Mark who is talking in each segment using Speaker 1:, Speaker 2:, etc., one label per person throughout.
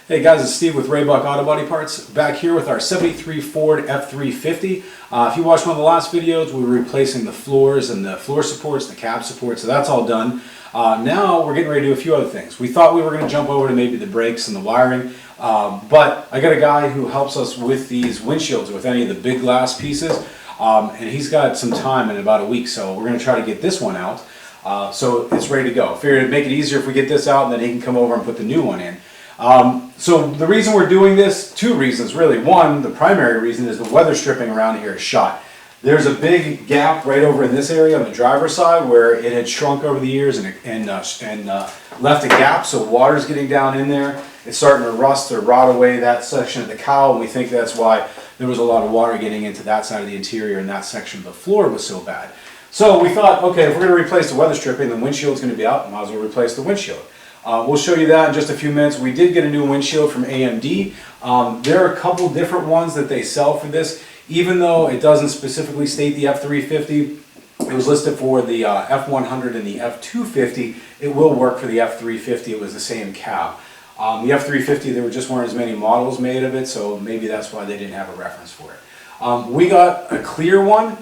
Speaker 1: Hey guys, it's Steve with Raybuck Auto Body Parts, back here with our 73 Ford F350. If you watched one of the last videos, we were replacing the floors and the floor supports, the cab supports, so that's all done. Now we're getting ready to do a few other things. We thought we were going to jump over to maybe the brakes and the wiring, but I got a guy who helps us with these windshields, with any of the big glass pieces, and he's got some time in about a week, so we're going to try to get this one out. So it's ready to go. Figured it'd make it easier if we get this out and then he can come over and put the new one in. So the reason we're doing this, two reasons really. One, the primary reason is the weather stripping around here is shot. There's a big gap right over in this area on the driver's side where it had shrunk over the years and left a gap, so water's getting down in there. It's starting to rust or rot away that section of the cowl, and we think that's why there was a lot of water getting into that side of the interior, and that section of the floor was so bad. So we thought, okay, if we're going to replace the weather stripping, the windshield's going to be out, might as well replace the windshield. We'll show you that in just a few minutes. We did get a new windshield from AMD. There are a couple different ones that they sell for this. Even though it doesn't specifically state the F350, it was listed for the F100 and the F250. It will work for the F350. It was the same cab. The F350, there just weren't as many models made of it, so maybe that's why they didn't have a reference for it. We got a clear one.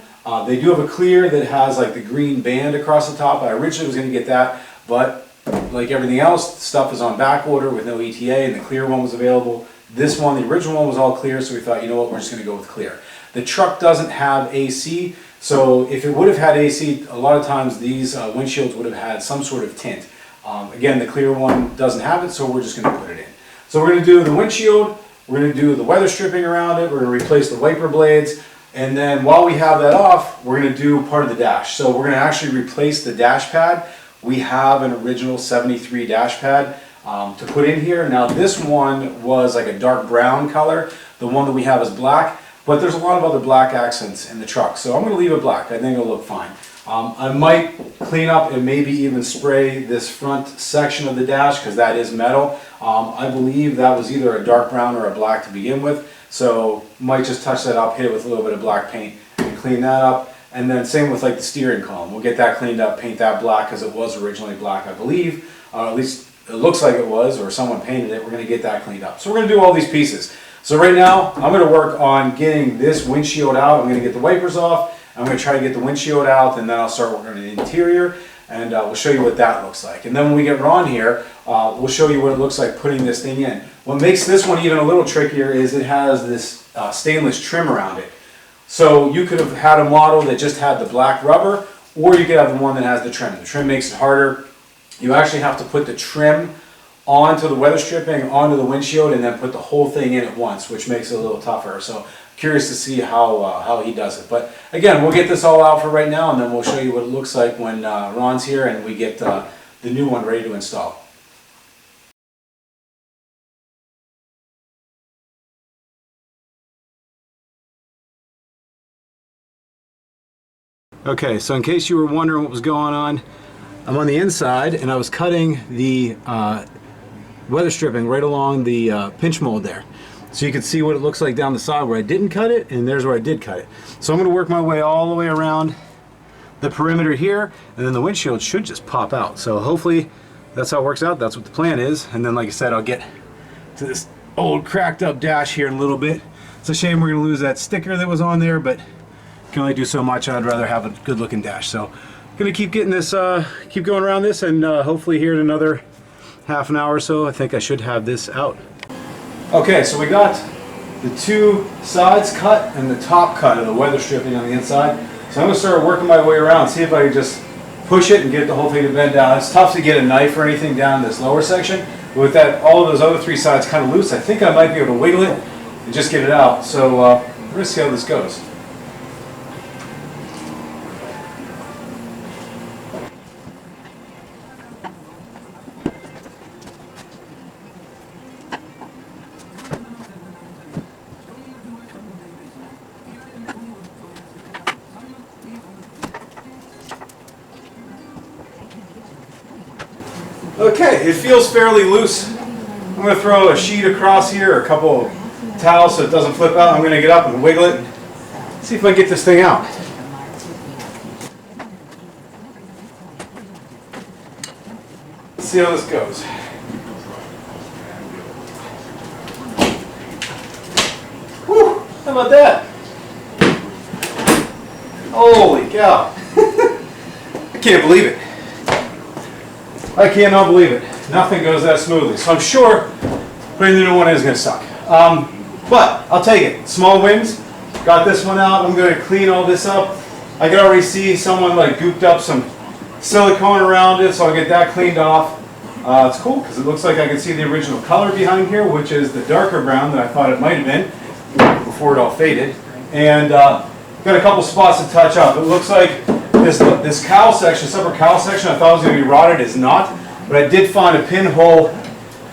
Speaker 1: They do have a clear that has like the green band across the top. I originally was going to get that, but like everything else, stuff is on back order with no ETA, and the clear one was available. This one, the original one, was all clear, so we thought, you know what, we're just going to go with clear. The truck doesn't have AC, so if it would have had AC, a lot of times these windshields would have had some sort of tint. Again, the clear one doesn't have it, so we're just going to put it in. So we're going to do the windshield, we're going to do the weather stripping around it, we're going to replace the wiper blades, and then while we have that off, we're going to do part of the dash. So we're going to actually replace the dash pad. We have an original 73 dash pad to put in here. Now this one was like a dark brown color. The one that we have is black, but there's a lot of other black accents in the truck. So I'm going to leave it black. I think it'll look fine. I might clean up and maybe even spray this front section of the dash because that is metal. I believe that was either a dark brown or a black to begin with. So might just touch that up, hit it with a little bit of black paint and clean that up. And then same with like the steering column. We'll get that cleaned up, paint that black because it was originally black, I believe. At least it looks like it was, or someone painted it. We're going to get that cleaned up. So we're going to do all these pieces. So right now, I'm going to work on getting this windshield out. I'm going to get the wipers off. I'm going to try to get the windshield out, and then I'll start working on the interior, and we'll show you what that looks like. And then when we get Ron here, we'll show you what it looks like putting this thing in. What makes this one even a little trickier is it has this stainless trim around it. So you could have had a model that just had the black rubber, or you could have the one that has the trim. The trim makes it harder. You actually have to put the trim onto the weather stripping, onto the windshield, and then put the whole thing in at once, which makes it a little tougher. So curious to see how he does it. But again, we'll get this all out for right now, and then we'll show you what it looks like when Ron's here and we get the new one ready to install. Okay, so in case you were wondering what was going on, I'm on the inside and I was cutting the weather stripping right along the pinch mold there. So you can see what it looks like down the side where I didn't cut it, and there's where I did cut it. So I'm going to work my way all the way around the perimeter here, and then the windshield should just pop out. So hopefully that's how it works out. That's what the plan is. And then like I said, I'll get to this old cracked up dash here in a little bit. It's a shame we're going to lose that sticker that was on there, but can only do so much. I'd rather have a good looking dash. So I'm gonna keep getting this, keep going around this, and hopefully here in another half an hour or so, I think I should have this out. Okay, so we got the two sides cut and the top cut of the weather stripping on the inside. So I'm gonna start working my way around, see if I can just push it and get the whole thing to bend down. It's tough to get a knife or anything down this lower section. But with that, all of those other three sides kind of loose, I think I might be able to wiggle it and just get it out. So we're gonna see how this goes. Okay, it feels fairly loose. I'm going to throw a sheet across here, or a couple of towels so it doesn't flip out. I'm going to get up and wiggle it, see if I can get this thing out. Let's see how this goes. about that? Holy cow. I can't believe it. I cannot believe it. Nothing goes that smoothly. So I'm sure putting the new one in is going to suck. But I'll take it. Small wins. Got this one out. I'm going to clean all this up. I can already see someone like gooped up some silicone around it, so I'll get that cleaned off. It's cool because it looks like I can see the original color behind here, which is the darker brown that I thought it might have been before it all faded. And got a couple spots to touch up. It looks like this cowl section, separate cowl section, I thought was going to be rotted. It's not, but I did find a pinhole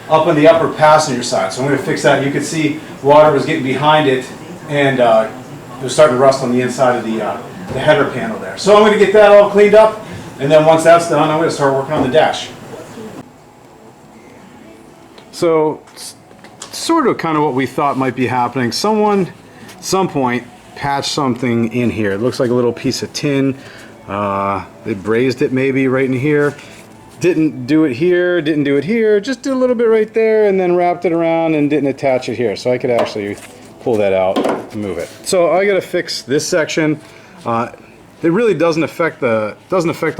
Speaker 1: up on the upper passenger side, so I'm going to fix that. You can see water was getting behind it, and it was starting to rust on the inside of the header panel there. So I'm going to get that all cleaned up, and then once that's done, I'm going to start working on the dash. So, sort of kind of what we thought might be happening. Someone, at some point, patched something in here. It looks like a little piece of tin. They brazed it maybe right in here. Didn't do it here, didn't do it here, just did a little bit right there and then wrapped it around and didn't attach it here. So I could actually pull that out and move it. So I gotta fix this section. It really doesn't affect the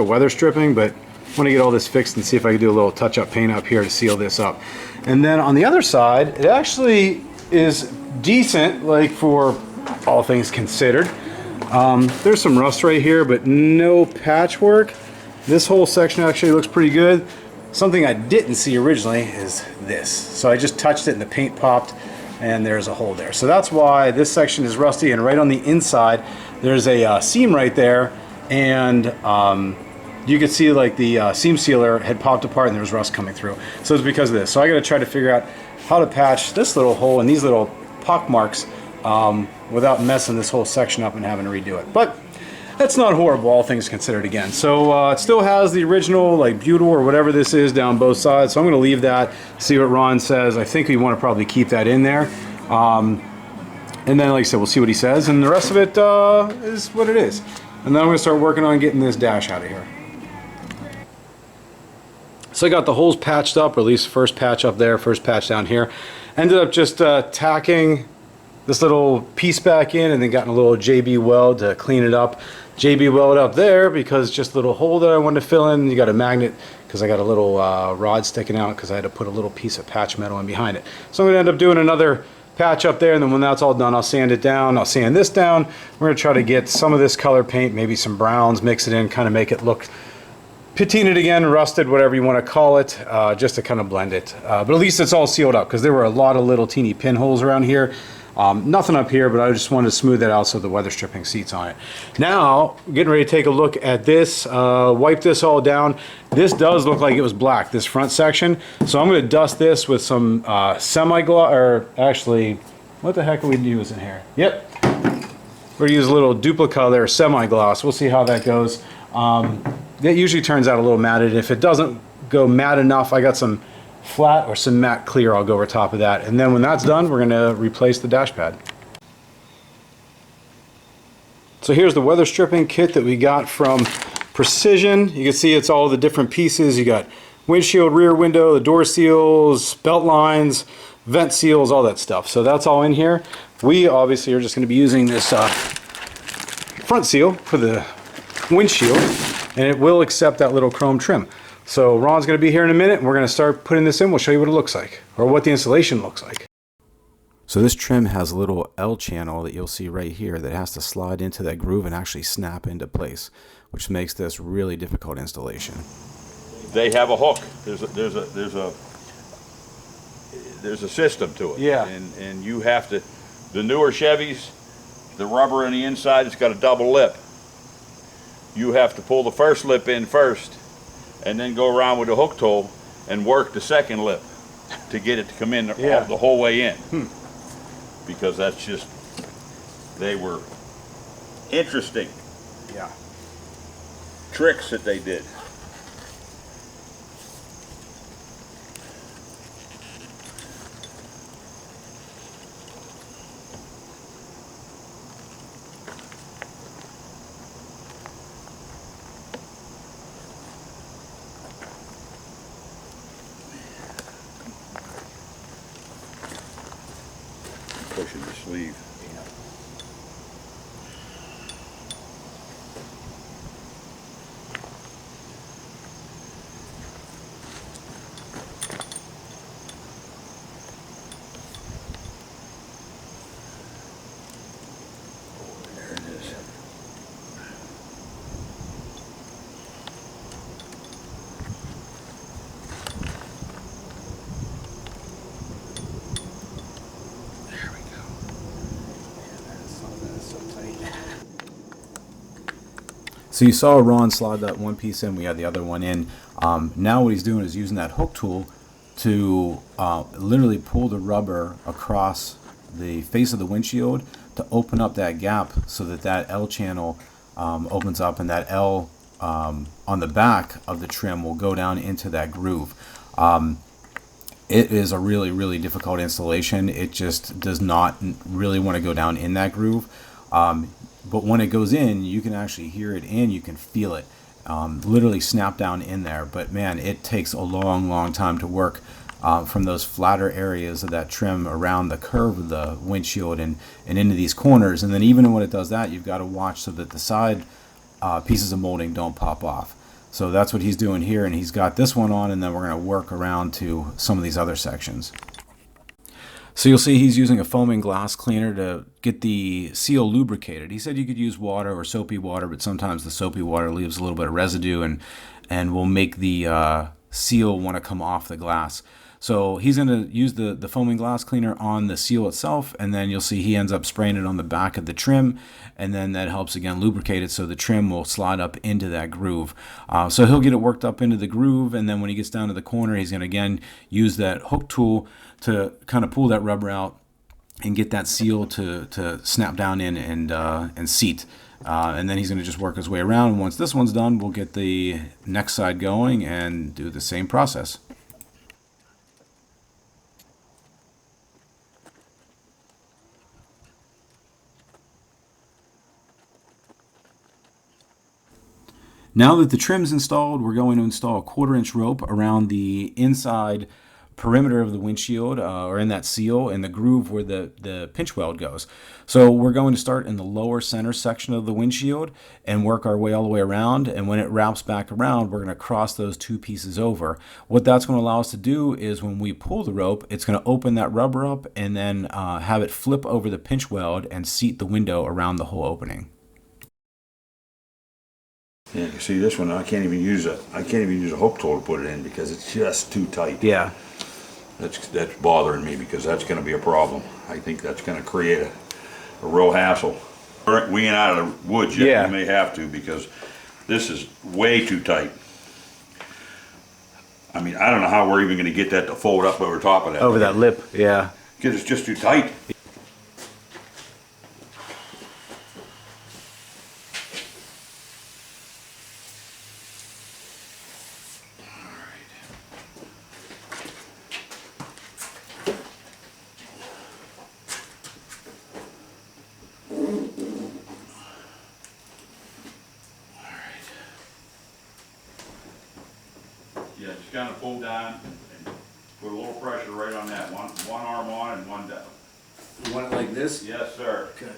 Speaker 1: weather stripping, but I want to get all this fixed and see if I can do a little touch-up paint up here to seal this up. And then on the other side, it actually is decent, like for all things considered. There's some rust right here, but no patchwork. This whole section actually looks pretty good. Something I didn't see originally is this. So I just touched it and the paint popped and there's a hole there. So that's why this section is rusty, and right on the inside there's a seam right there, and you could see like the seam sealer had popped apart and there was rust coming through. So it's because of this. So I gotta try to figure out how to patch this little hole and these little pock marks without messing this whole section up and having to redo it. But that's not horrible, all things considered again. So it still has the original like butyl or whatever this is down both sides. So I'm gonna leave that, see what Ron says. I think we wanna probably keep that in there. And then like I said, we'll see what he says. And the rest of it is what it is. And then I'm gonna start working on getting this dash out of here. So I got the holes patched up, or at least first patch up there, first patch down here. Ended up just tacking this little piece back in and then gotten a little JB weld to clean it up. JB weld up there because just a little hole that I wanted to fill in. You got a magnet because I got a little rod sticking out because I had to put a little piece of patch metal in behind it. So I'm going to end up doing another patch up there, and then when that's all done, I'll sand it down. I'll sand this down. We're going to try to get some of this color paint, maybe some browns, mix it in, kind of make it look patinaed again, rusted, whatever you want to call it, just to kind of blend it. But at least it's all sealed up because there were a lot of little teeny pinholes around here. Nothing up here, but I just wanted to smooth that out so the weather stripping seats on it. Now, getting ready to take a look at this, wipe this all down. This does look like it was black, this front section. So I'm going to dust this with some semi-gloss, or actually, what the heck are we using here? Yep. We're going to use a little Duplicolor or semi-gloss. We'll see how that goes. That usually turns out a little matted. If it doesn't go matte enough, I got some flat or some matte clear I'll go over top of that. And then when that's done, we're going to replace the dash pad. So here's the weather stripping kit that we got from Precision. You can see it's all the different pieces. You got windshield, rear window, the door seals, belt lines, vent seals, all that stuff. So that's all in here. We obviously are just going to be using this front seal for the windshield, and it will accept that little chrome trim. So Ron's going to be here in a minute, and we're going to start putting this in. We'll show you what it looks like, or what the installation looks like.
Speaker 2: So this trim has a little L channel that you'll see right here that has to slide into that groove and actually snap into place, which makes this really difficult installation.
Speaker 3: They have a hook. There's a system to it.
Speaker 1: Yeah.
Speaker 3: And you have to, the newer Chevys, the rubber on the inside, it's got a double lip. You have to pull the first lip in first, and then go around with the hook tool and work the second lip to get it to come in the whole way in. Because that's just, they were interesting tricks that they did. Pushing the sleeve.
Speaker 2: So you saw Ron slide that one piece in, we had the other one in. Now what he's doing is using that hook tool to literally pull the rubber across the face of the windshield to open up that gap so that that L channel opens up, and that L on the back of the trim will go down into that groove. It is a really, really difficult installation. It just does not really want to go down in that groove. But when it goes in, you can actually hear it and you can feel it literally snap down in there. But man, it takes a long, long time to work from those flatter areas of that trim around the curve of the windshield and into these corners. And then even when it does that, you've got to watch so that the side pieces of molding don't pop off. So that's what he's doing here, and he's got this one on, and then we're going to work around to some of these other sections. So you'll see he's using a foaming glass cleaner to get the seal lubricated. He said you could use water or soapy water, but sometimes the soapy water leaves a little bit of residue and will make the seal want to come off the glass. So he's going to use the foaming glass cleaner on the seal itself, and then you'll see he ends up spraying it on the back of the trim, and then that helps again lubricate it so the trim will slide up into that groove. So he'll get it worked up into the groove, and then when he gets down to the corner, he's going to again use that hook tool to kind of pull that rubber out and get that seal to snap down in and seat. And then he's going to just work his way around. And once this one's done, we'll get the next side going and do the same process. Now that the trim's installed, we're going to install a 1/4-inch rope around the inside perimeter of the windshield, or in that seal, in the groove where the pinch weld goes. So we're going to start in the lower center section of the windshield and work our way all the way around, and when it wraps back around, we're going to cross those two pieces over. What that's going to allow us to do is when we pull the rope, it's going to open that rubber up and then have it flip over the pinch weld and seat the window around the whole opening.
Speaker 3: Yeah, you see this one, I can't even use a hook tool to put it in because it's just too tight.
Speaker 2: Yeah.
Speaker 3: That's bothering me because that's going to be a problem. I think that's going to create a real hassle. We ain't out of the woods yet.
Speaker 2: Yeah.
Speaker 3: We may have to because this is way too tight. I mean, I don't know how we're even going to get that to fold up over top of that.
Speaker 2: Over that lip, yeah.
Speaker 3: Because it's just too tight. Yeah, just kind of pull down and put a little pressure right on that one arm on and one down.
Speaker 1: You want it like this?
Speaker 3: Yes, sir.
Speaker 1: Okay.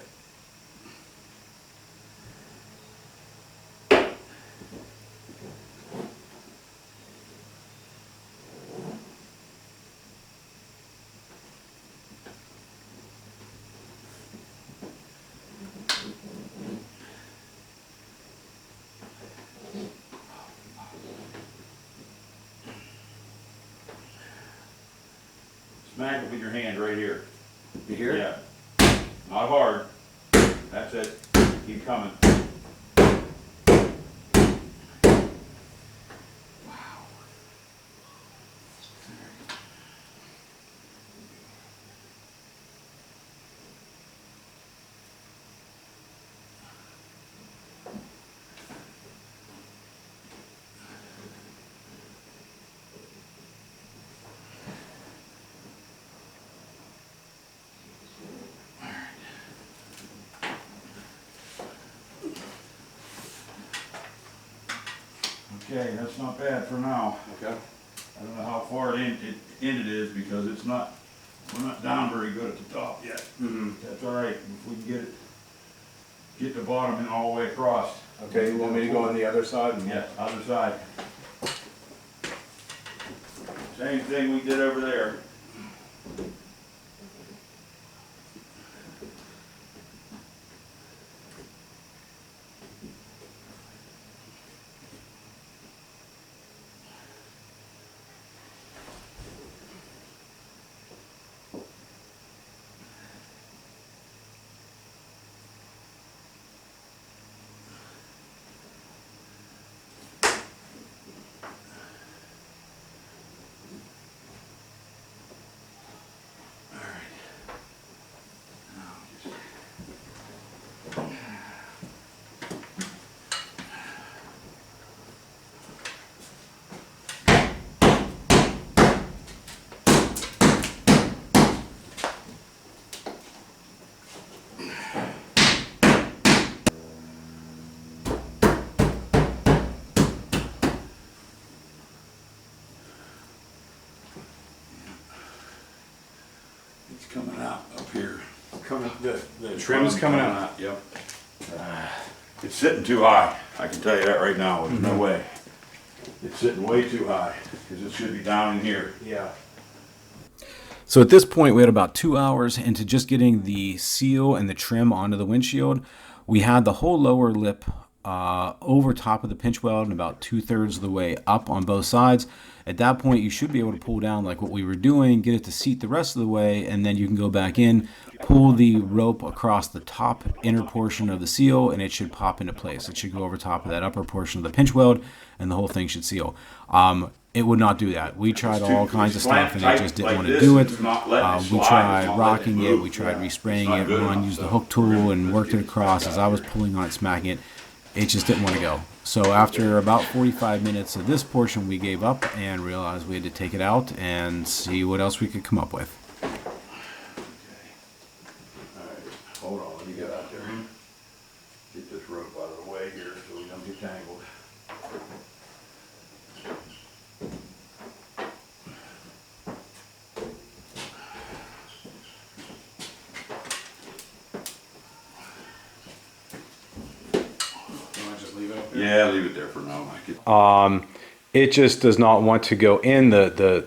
Speaker 3: Smack it with your hand right here.
Speaker 1: You hear it?
Speaker 3: Yeah. Not hard. That's it. Keep coming. Okay, that's not bad for now.
Speaker 1: Okay.
Speaker 3: I don't know how far in it is because we're not down very good at the top yet.
Speaker 1: Mm-hmm.
Speaker 3: That's all right. If we can get the bottom in all the way across.
Speaker 1: Okay, you want me to go on the other side?
Speaker 3: Yeah, other side. Same thing we did over there.
Speaker 1: coming. The trim's coming out.
Speaker 3: Yep. It's sitting too high. I can tell you that right now. There's no way. It's sitting way too high because it should be down in here.
Speaker 1: Yeah.
Speaker 2: So at this point, we had about 2 hours into just getting the seal and the trim onto the windshield. We had the whole lower lip over top of the pinch weld and about 2/3 of the way up on both sides. At that point, you should be able to pull down like what we were doing, get it to seat the rest of the way, and then you can go back in, pull the rope across the top inner portion of the seal, and it should pop into place. It should go over top of that upper portion of the pinch weld, and the whole thing should seal. It would not do that. We tried all kinds of stuff, and it just didn't want to do it. We tried rocking it, we tried respraying it. Ron used the hook tool and worked it across as I was pulling on it, smacking it. It just didn't want to go. So after about 45 minutes of this portion, we gave up and realized we had to take it out and see what else we could come up with.
Speaker 3: Okay. All right. Hold on. Let me get out there. Get this rope out of the way here so we don't get tangled. Yeah, leave it there for now.
Speaker 2: It just does not want to go in the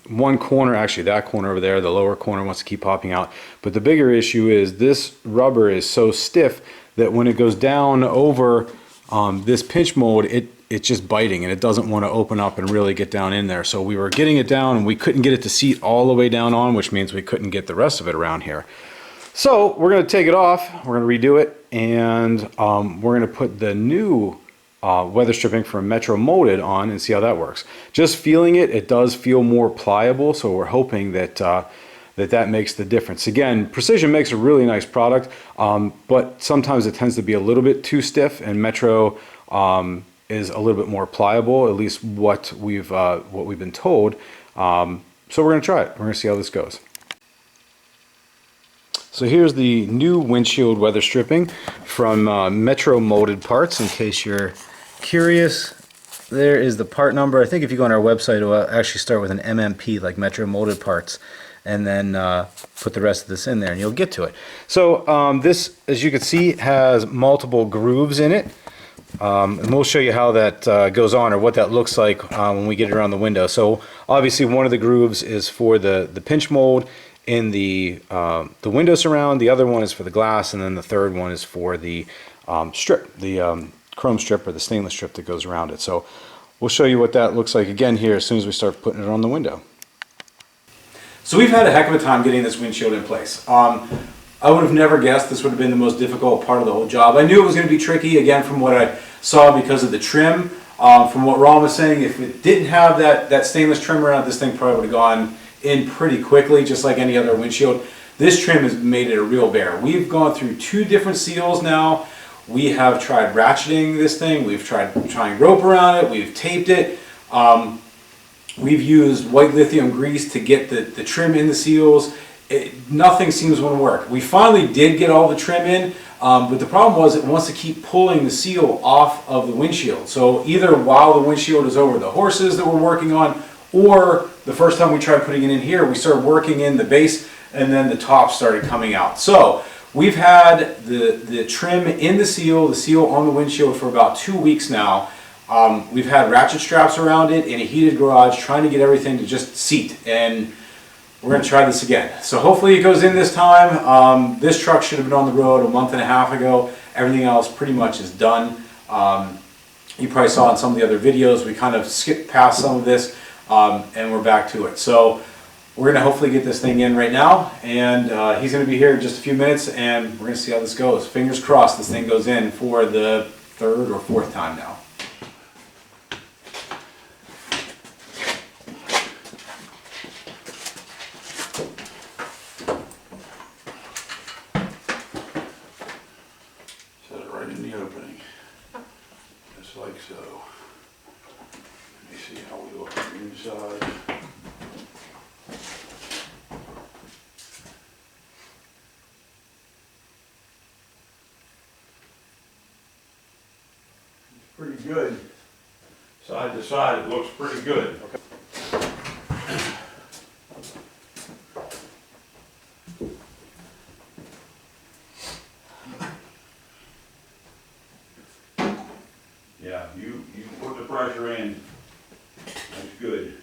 Speaker 2: one corner. Actually, that corner over there, the lower corner, wants to keep popping out. But the bigger issue is this rubber is so stiff that when it goes down over this pinch mold, it's just biting and it doesn't want to open up and really get down in there. So we were getting it down and we couldn't get it to seat all the way down on, which means we couldn't get the rest of it around here. So we're going to take it off, we're going to redo it, and we're going to put the new weather stripping from Metro Molded on and see how that works. Just feeling it, it does feel more pliable, so we're hoping that that makes the difference. Again, Precision makes a really nice product, but sometimes it tends to be a little bit too stiff, and Metro is a little bit more pliable, at least what we've been told. So we're going to try it. We're going to see how this goes. So here's the new windshield weather stripping from Metro Molded Parts, in case you're curious. There is the part number. I think if you go on our website, it will actually start with an MMP, like Metro Molded Parts, and then put the rest of this in there, and you'll get to it. So this, as you can see, has multiple grooves in it. And we'll show you how that goes on, or what that looks like when we get it around the window. So obviously one of the grooves is for the pinch mold in the window surround, the other one is for the glass, and then the third one is for the strip, the chrome strip or the stainless strip that goes around it. So we'll show you what that looks like again here as soon as we start putting it on the window.
Speaker 1: So we've had a heck of a time getting this windshield in place. I would have never guessed this would have been the most difficult part of the whole job. I knew it was going to be tricky, again, from what I saw because of the trim. From what Ron was saying, if it didn't have that stainless trim around it, this thing probably would have gone in pretty quickly, just like any other windshield. This trim has made it a real bear. We've gone through 2 different seals now. We have tried ratcheting this thing. We've tried tying rope around it. We've taped it. We've used white lithium grease to get the trim in the seals. Nothing seems to work. We finally did get all the trim in, but the problem was it wants to keep pulling the seal off of the windshield. So either while the windshield is over the horses that we're working on, or the first time we tried putting it in here, we started working in the base and then the top started coming out. So we've had the trim in the seal on the windshield for about 2 weeks now. We've had ratchet straps around it in a heated garage trying to get everything to just seat, and we're going to try this again. So hopefully it goes in this time. This truck should have been on the road a month and a half ago. Everything else pretty much is done. You probably saw in some of the other videos, we kind of skipped past some of this. And we're back to it. So we're going to hopefully get this thing in right now, and he's going to be here in just a few minutes, and we're going to see how this goes. Fingers crossed this thing goes in for the 3rd or 4th time now.
Speaker 3: Set it right in the opening, just like so. Let me see how we look on the inside. It's pretty good. Side to side, it looks pretty good. Okay. Yeah, you put the pressure in. That's good.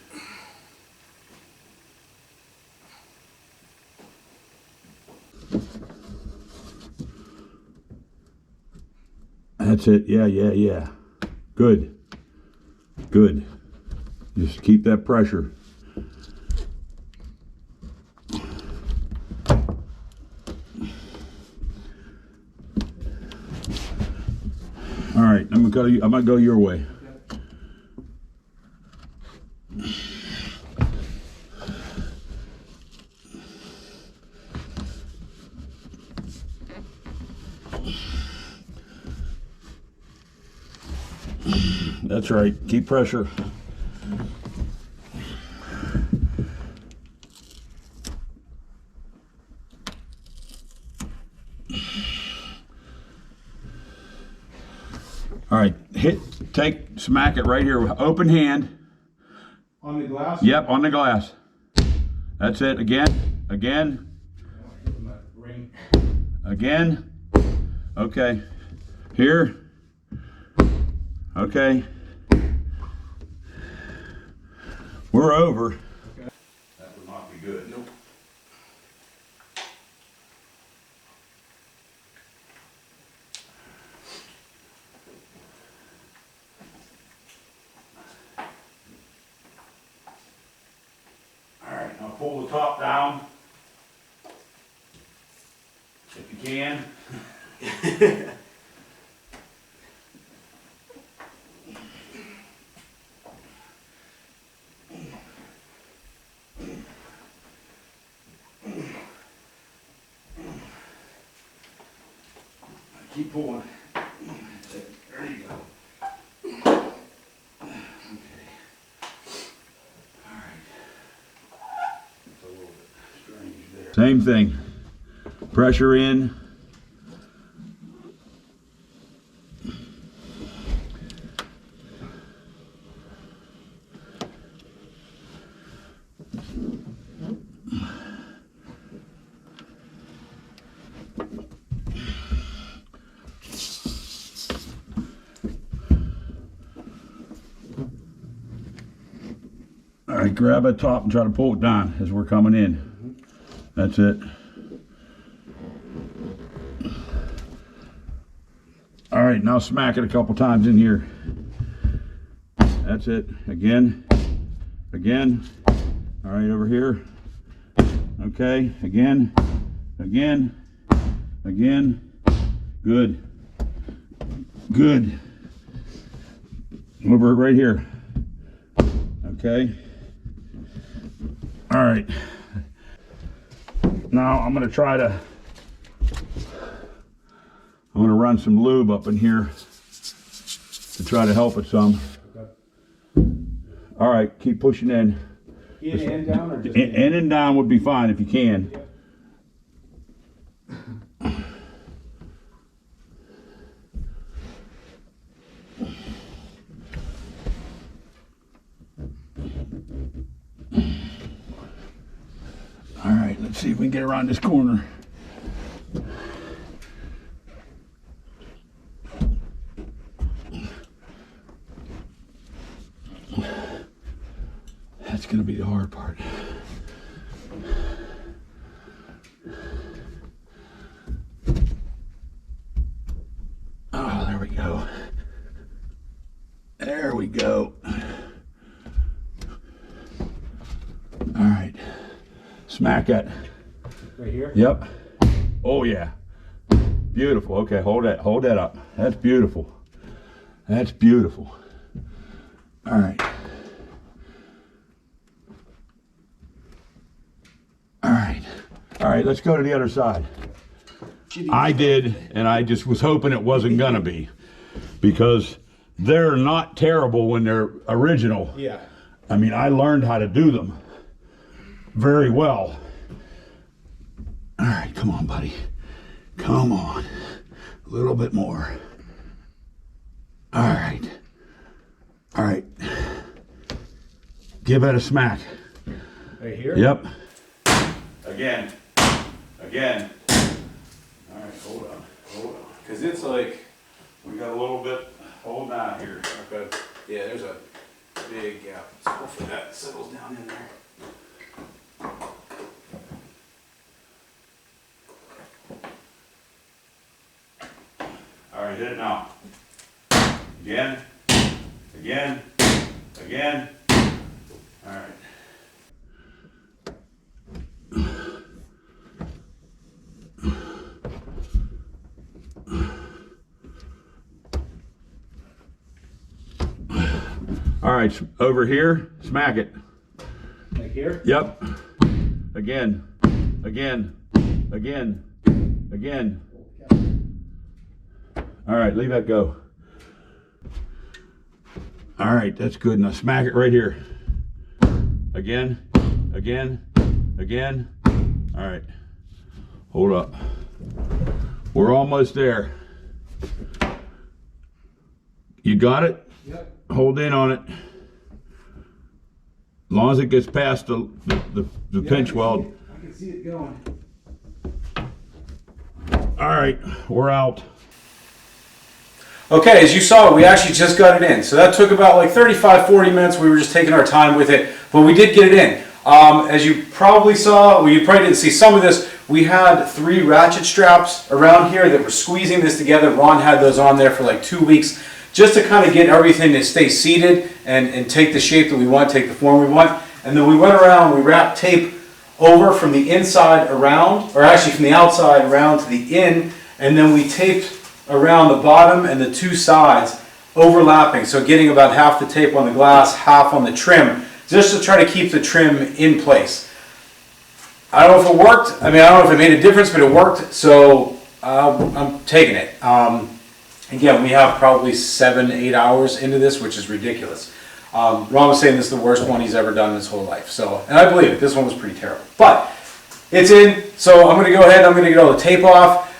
Speaker 3: That's it. Yeah. Good. Good. Just keep that pressure. All right, I'm gonna go your way. That's right. Keep pressure. All right, smack it right here. Open hand.
Speaker 1: On the glass?
Speaker 3: Yep, on the glass. That's it. Again. Again. Okay. Here. Okay. We're over. Okay. That would not be good.
Speaker 1: Nope.
Speaker 3: All right, now pull the top down. If you can. Keep pulling. There you go. Okay. All right. It's a little bit strange there. Same thing. Pressure in. All right, grab that top and try to pull it down as we're coming in. That's it. All right, now smack it a couple times in here. That's it. Again. All right, over here. Okay, again. Good. Over right here. Okay. All right. Now I'm going to run some lube up in here to try to help it some.
Speaker 1: Okay.
Speaker 3: All right, keep pushing in.
Speaker 1: In and down, or just
Speaker 3: In and down would be fine if you can.
Speaker 1: Yep.
Speaker 3: All right, let's see if we can get around this corner. That's going to be the hard part. Oh, there we go. There we go. All right. Smack it.
Speaker 1: Right here?
Speaker 3: Yep. Oh yeah. Beautiful. Okay, hold that up. That's beautiful. That's beautiful. All right. All right, let's go to the other side. I did, and I just was hoping it wasn't gonna be, because they're not terrible when they're original.
Speaker 1: Yeah.
Speaker 3: I mean, I learned how to do them very well. All right, come on, buddy. Come on. A little bit more. All right. All right. Give it a smack.
Speaker 1: Right here?
Speaker 3: Yep. Again. All right, hold on.
Speaker 1: Because it's like,
Speaker 3: We got a little bit. Hold on. not here.
Speaker 1: Okay. Yeah, there's a big gap. So hopefully that settles down in there.
Speaker 3: All right, hit it now. Again, again, again. All right. All right, over here, smack it.
Speaker 1: Like here?
Speaker 3: Yep. Again, again, again, again. All right, leave that go. All right, that's good. Now smack it right here. Again, again, again. All right, hold up. We're almost there. You got it?
Speaker 1: Yep.
Speaker 3: Hold in on it. As long as it gets past the pinch weld.
Speaker 1: I can see it going.
Speaker 3: All right, we're out.
Speaker 1: Okay, as you saw, we actually just got it in. So that took about like 35, 40 minutes. We were just taking our time with it, but we did get it in. As you probably saw, well, you probably didn't see some of this, we had 3 ratchet straps around here that were squeezing this together. Ron had those on there for like 2 weeks just to kind of get everything to stay seated and take the shape that we want, take the form we want. And then we went around, we wrapped tape over from the inside around, or actually from the outside around to the in, and then we taped around the bottom and the 2 sides overlapping, so getting about half the tape on the glass, half on the trim, just to try to keep the trim in place. I don't know if it worked. I mean, I don't know if it made a difference, but it worked, so I'm taking it. Again, we have probably 7-8 hours into this, which is ridiculous. Ron was saying this is the worst one he's ever done in his whole life, so, and I believe it. This one was pretty terrible, but it's in, so I'm going to go ahead, I'm going to get all the tape off.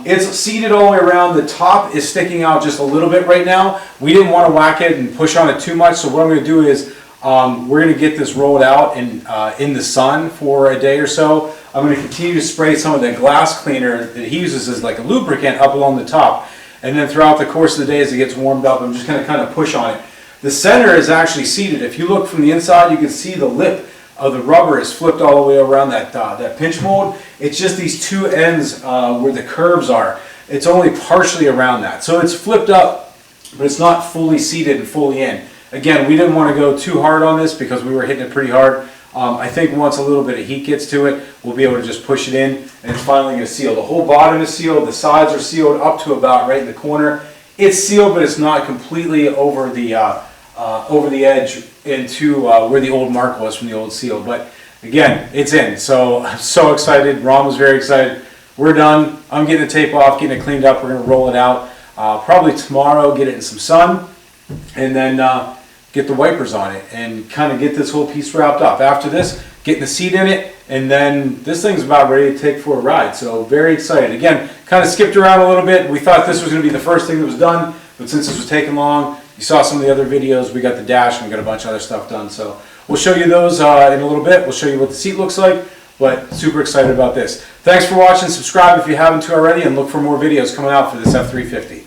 Speaker 1: It's seated all the way around. The top is sticking out just a little bit right now. We didn't want to whack it and push on it too much, so what I'm going to do is we're going to get this rolled out in the sun for a day or so. I'm going to continue to spray some of the glass cleaner that he uses as like a lubricant up along the top, and then throughout the course of the day as it gets warmed up, I'm just going to kind of push on it. The center is actually seated. If you look from the inside, you can see the lip of the rubber is flipped all the way around that pinch mold. It's just these 2 ends where the curves are. It's only partially around that. So it's flipped up, but it's not fully seated and fully in. Again, we didn't want to go too hard on this because we were hitting it pretty hard. I think once a little bit of heat gets to it, we'll be able to just push it in and it's finally going to seal. The whole bottom is sealed. The sides are sealed up to about right in the corner. It's sealed, but it's not completely over the edge into where the old mark was from the old seal. But again, it's in. So I'm so excited. Ron was very excited. We're done. I'm getting the tape off, getting it cleaned up. We're going to roll it out probably tomorrow, get it in some sun, and then get the wipers on it and kind of get this whole piece wrapped up. After this, getting the seat in it, and then this thing's about ready to take for a ride. So very excited. Again, kind of skipped around a little bit. We thought this was going to be the first thing that was done, but since this was taking long, you saw some of the other videos. We got the dash and we got a bunch of other stuff done. So we'll show you those in a little bit. We'll show you what the seat looks like, but super excited about this. Thanks for watching. Subscribe if you haven't already, and look for more videos coming out for this F350.